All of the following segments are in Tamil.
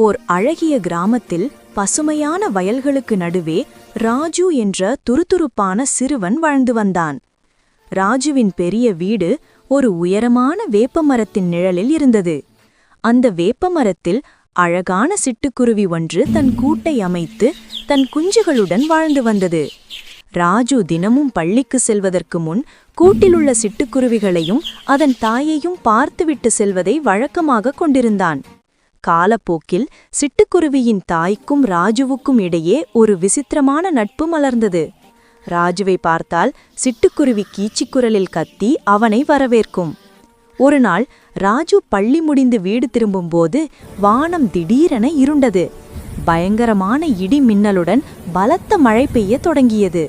ஓர் அழகிய கிராமத்தில் பசுமையான வயல்களுக்கு நடுவே ராஜு என்ற துருதுருப்பான சிறுவன் வாழ்ந்து வந்தான். ராஜுவின் பெரிய வீடு ஒரு உயரமான வேப்பமரத்தின் நிழலில் இருந்தது. அந்த வேப்பமரத்தில் அழகான சிட்டுக்குருவி ஒன்று தன் கூட்டை அமைத்து தன் குஞ்சுகளுடன் வாழ்ந்து வந்தது. ராஜு தினமும் பள்ளிக்கு செல்வதற்கு முன் கூட்டிலுள்ள சிட்டுக்குருவிகளையும் அதன் தாயையும் பார்த்துவிட்டு செல்வதை வழக்கமாக கொண்டிருந்தான். காலப்போக்கில் சிட்டுக்குருவியின் தாய்க்கும் ராஜுவுக்கும் இடையே ஒரு விசித்திரமான நட்பு மலர்ந்தது. ராஜுவை பார்த்தால் சிட்டுக்குருவி கீச்சிக்குரலில் கத்தி அவனை வரவேற்கும். ஒருநாள் ராஜு பள்ளி முடிந்து வீடு திரும்பும்போது வானம் திடீரென இருண்டது. பயங்கரமான இடி மின்னலுடன் பலத்த மழை பெய்யத் தொடங்கியது.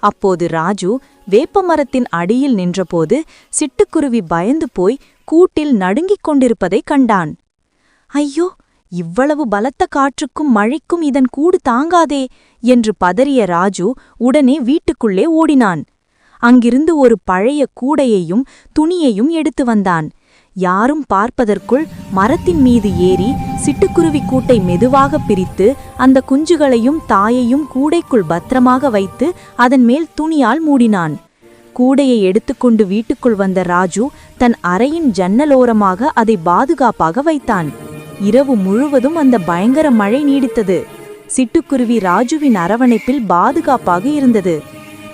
அப்போது ராஜு வேப்பமரத்தின் அடியில் நின்றபோது சிட்டுக்குருவி பயந்து போய் கூட்டில் நடுங்கிக் கொண்டிருப்பதைக் கண்டான். ஐயோ, இவ்வளவு பலத்த காற்றுக்கும் மழைக்கும் இதன் கூடு தாங்காதே என்று பதறிய ராஜு உடனே வீட்டுக்குள்ளே ஓடினான். அங்கிருந்து ஒரு பழைய கூடையையும் துணியையும் எடுத்து வந்தான். யாரும் பார்ப்பதற்குள் மரத்தின் மீது ஏறி சிட்டுக்குருவி கூட்டை மெதுவாக பிரித்து அந்த குஞ்சுகளையும் தாயையும் கூடைக்குள் பத்திரமாக வைத்து அதன் மேல் துணியால் மூடினான். கூடையை எடுத்துக்கொண்டு வீட்டுக்குள் வந்த ராஜு தன் அறையின் ஜன்னலோரமாக அதை பாதுகாப்பாக வைத்தான். இரவு முழுவதும் அந்த பயங்கர மழை நீடித்தது. சிட்டுக்குருவி ராஜுவின் அரவணைப்பில் பாதுகாப்பாக இருந்தது.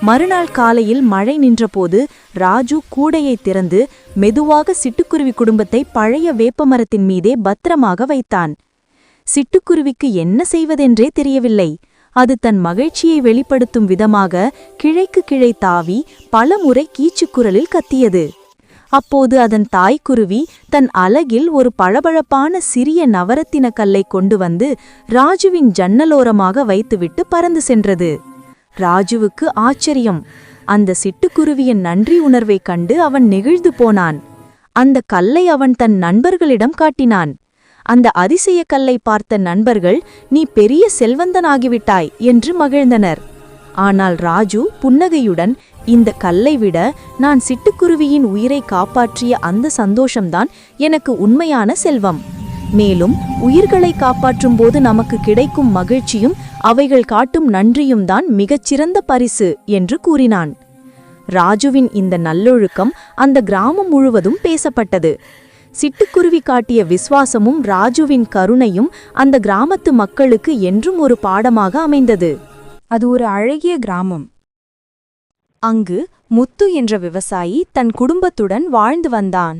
மறுநாள் காலையில் மழை நின்றபோது ராஜு கூடையை திறந்து மெதுவாக சிட்டுக்குருவி குடும்பத்தை பழைய வேப்பமரத்தின் மீதே பத்திரமாக வைத்தான். சிட்டுக்குருவிக்கு என்ன செய்வதென்றே தெரியவில்லை. அது தன் மகிழ்ச்சியை வெளிப்படுத்தும் விதமாக கிளைக்கு கிளை தாவி பலமுறை கீச்சுக்குரலில் கத்தியது. அப்போது அதன் தாய்க்குருவி தன் அலகில் ஒரு பளபளப்பான சிறிய நவரத்தின கல்லை கொண்டு வந்து ராஜுவின் ஜன்னலோரமாக வைத்துவிட்டு பறந்து சென்றது. ராஜுவுக்கு ஆச்சரியம். அந்த சிட்டுக்குருவியின் நன்றி உணர்வைக் கண்டு அவன் நெகிழ்ந்து போனான். அந்த கல்லை அவன் தன் நண்பர்களிடம் காட்டினான். அந்த அதிசய கல்லை பார்த்த நண்பர்கள், நீ பெரிய செல்வந்தனாகிவிட்டாய் என்று மகிழ்ந்தனர். ஆனால் ராஜு புன்னகையுடன், இந்த கல்லை விட நான் சிட்டுக்குருவியின் உயிரை காப்பாற்றிய அந்த சந்தோஷம்தான் எனக்கு உண்மையான செல்வம். மேலும் உயிர்களை காப்பாற்றும் போது நமக்கு கிடைக்கும் மகிழ்ச்சியும் அவைகள் காட்டும் நன்றியும் தான் மிகச்சிறந்த பரிசு என்று கூறினான். ராஜுவின் இந்த நல்லொழுக்கம் அந்த கிராமம் முழுவதும் பேசப்பட்டது. சிட்டுக்குருவி காட்டிய விசுவாசமும் ராஜுவின் கருணையும் அந்த கிராமத்து மக்களுக்கு என்றும் ஒரு பாடமாக அமைந்தது. அது ஒரு அழகிய கிராமம். அங்கு முத்து என்ற விவசாயி தன் குடும்பத்துடன் வாழ்ந்து வந்தான்.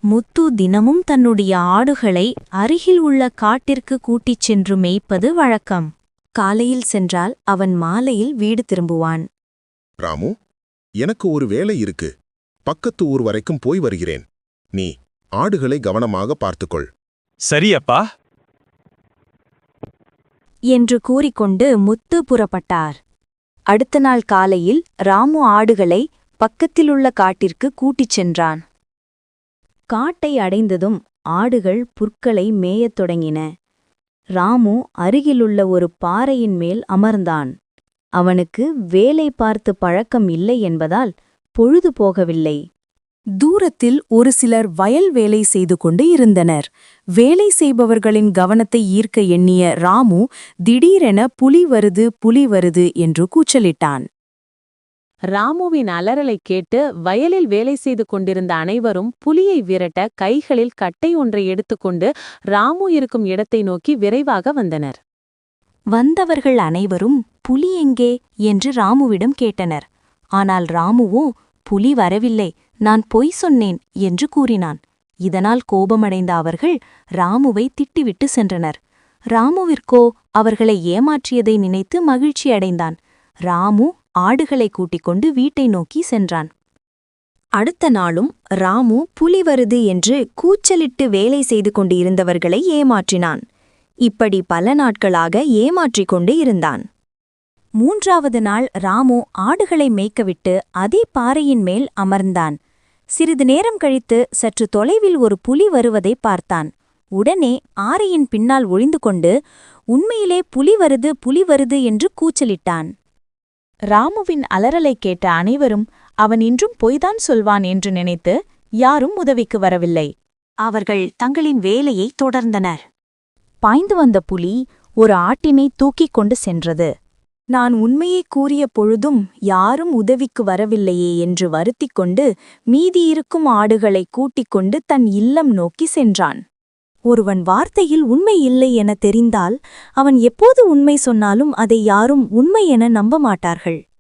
முத்து தினமும் தன்னுடைய ஆடுகளை அருகில் உள்ள காட்டிற்கு கூட்டிச் சென்று மேய்ப்பது வழக்கம். காலையில் சென்றால் அவன் மாலையில் வீடு திரும்புவான். ராமு, எனக்கு ஒரு வேலை இருக்கு. பக்கத்து ஊர் வரைக்கும் போய் வருகிறேன். நீ ஆடுகளை கவனமாக பார்த்துக்கொள். சரியப்பா என்று கூறிக்கொண்டு முத்து புறப்பட்டார். அடுத்த நாள் காலையில் ராமு ஆடுகளை பக்கத்திலுள்ள காட்டிற்கு கூட்டிச் சென்றான். காட்டை அடைந்ததும் ஆடுகள் புற்களை மேயத் தொடங்கின. ராமு அருகிலுள்ள ஒரு பாறையின் மேல் அமர்ந்தான். அவனுக்கு வேலை பார்த்து பழக்கம் இல்லை என்பதால் பொழுது போகவில்லை. தூரத்தில் ஒரு சிலர் வயல் வேலை செய்து கொண்டு இருந்தனர். வேலை செய்பவர்களின் கவனத்தை ஈர்க்க எண்ணிய ராமு திடீரென புலி வருது என்று கூச்சலிட்டான். ராமுவின் அலறலைக் கேட்டு வயலில் வேலை செய்து கொண்டிருந்த அனைவரும் புலியை விரட்ட கைகளில் கட்டை ஒன்றை எடுத்துக்கொண்டு ராமு இருக்கும் இடத்தை நோக்கி விரைவாக வந்தனர். வந்தவர்கள் அனைவரும் புலி எங்கே என்று ராமுவிடம் கேட்டனர். ஆனால் ராமுவோ, புலி வரவில்லை, நான் பொய் சொன்னேன் என்று கூறினான். இதனால் கோபமடைந்த அவர்கள் ராமுவை திட்டிவிட்டு சென்றனர். ராமுவிற்கோ அவர்களை ஏமாற்றியதை நினைத்து மகிழ்ச்சியடைந்தான். ராமு ஆடுகளை கூட்டிக் கொண்டு வீட்டை நோக்கி சென்றான். அடுத்த நாளும் ராமு புலி வருது என்று கூச்சலிட்டு வேலை செய்து கொண்டு இருந்தவர்களை ஏமாற்றினான். இப்படி பல நாட்களாக ஏமாற்றிக் கொண்டு இருந்தான். மூன்றாவது நாள் ராமு ஆடுகளை மேய்க்கவிட்டு அதே பாறையின் மேல் அமர்ந்தான். சிறிது நேரம் கழித்து சற்று தொலைவில் ஒரு புலி வருவதை பார்த்தான். உடனே ஆறையின் பின்னால் ஒளிந்து கொண்டு, உண்மையிலே புலி வருது என்று கூச்சலிட்டான். ராமுவின் அலறலைக் கேட்ட அனைவரும் அவன் இன்றும் பொய்தான் சொல்வான் என்று நினைத்து யாரும் உதவிக்கு வரவில்லை. அவர்கள் தங்களின் வேலையை தொடர்ந்தனர். பாய்ந்து வந்த புலி ஒரு ஆட்டினை தூக்கிக் கொண்டு சென்றது. நான் உண்மையை கூறிய பொழுதும் யாரும் உதவிக்கு வரவில்லையே என்று வருத்திக் கொண்டு மீதியிருக்கும் ஆடுகளை கூட்டிக் கொண்டு தன் இல்லம் நோக்கி சென்றான். ஒருவன் வார்த்தையில் உண்மை இல்லை என தெரிந்தால் அவன் எப்போது உண்மை சொன்னாலும் அதை யாரும் உண்மை என நம்ப மாட்டார்கள்.